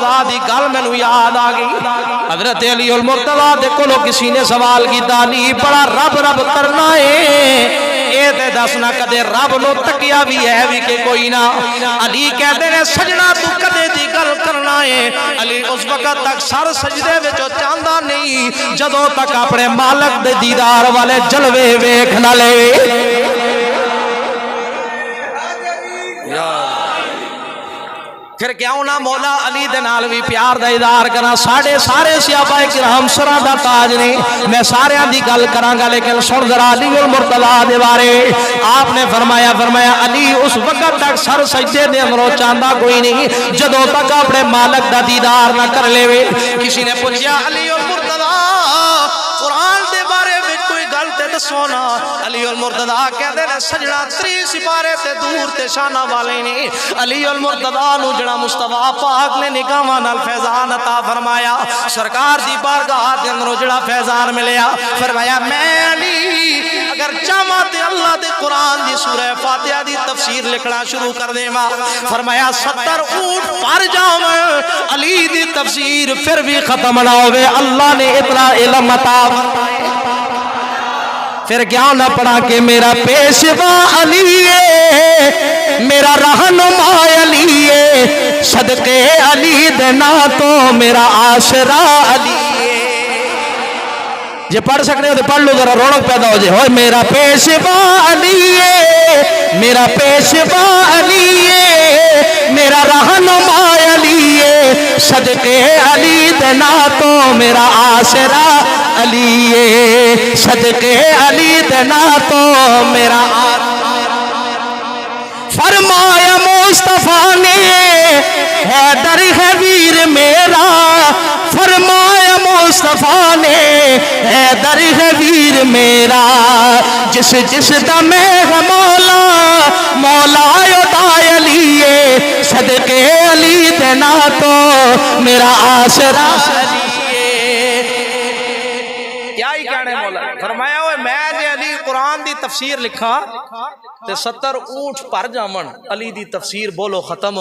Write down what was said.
المرتضیٰ دی گل مینوں یاد آ گئی۔ حضرت علی المرتضیٰ دے کولوں کسی نے سوال کیتا، علی بڑا رب رب کرنا ہے، اے تے دسنا کدے رب نو تکیا بھی ہے بھی کہ کوئی نہ؟ علی کہتے ہیں سجنا تو کدے دی گل کرنا ہے؟ علی اس وقت تک سر سجدے وچوں چاہندا نہیں جدوں تک اپنے مالک دے دیدار والے جلوے ویکھ نہ لے۔ پھر کیوں نہ مولا علی دے نال بھی پیار دا اظہار کرا۔ ساڑھے سارے صحابہ کرام سراں دا تاج نے، میں سارے دی گل کراں گا لیکن سن ذرا علی المرتضیٰ دے بارے۔ آپ نے فرمایا علی اس وقت تک سر سجدے دے اندروں چاہندا کوئی نہیں جدوں تک اپنے مالک دا دیدار نہ کر لے۔ کسی نے پوچھا علی المرتضیٰ قرآن دے بارے میں کوئی گل تے دسونا؟ علی المرتضیٰ کہتے ہیں سجنا 30 سپارے تے دور تے شانہ والے نے۔ علی المرتضیٰ نو جڑا مصطفیٰ پاک نے نگاہاں نال فیضان عطا فرمایا، سرکار دی بارگاہ دے اندروں جڑا فیضان ملیا، فرمایا میں علی اگر چاہواں تے اللہ دے قرآن دی سورہ فاتحہ دی تفسیر لکھنا شروع کر دیواں۔ فرمایا 70 اونٹ پر جاواں علی دی تفسیر پھر بھی ختم نہ ہوئے، اللہ نے اتنا علم عطا فرمایا۔ پھر کیا نہ پڑھا کہ میرا پیشوا علی ہے، میرا رہنما علی ہے، صدقے علی دینا تو میرا آسرا علی ہے۔ جے پڑھ سکتے ہو تو پڑھ لو ذرا رونق پیدا ہو جائے۔ میرا پیشوا علی ہے، میرا پیشوا علی ہے، میرا رہنما علی ہے، صدقے علی دینا تو میرا آسرا علی ہے، صدقے علی دینا تو میرا فرمایا مصطفیٰ نے حیدر ہے ویر میرا، فرمایا مصطفیٰ نے حیدر ہے ویر میرا، جس جس دم ہے مولا مولا عطائے علی ہے، صدقے علی دینا تو میرا آسرا علی ہے۔ کیا ہی کہنے مولا فرمایا ہوئے میں جے علی قرآن دی تفسیر لکھا تے 70 اونٹ پر جامن علی دی تفسیر بولو ختم۔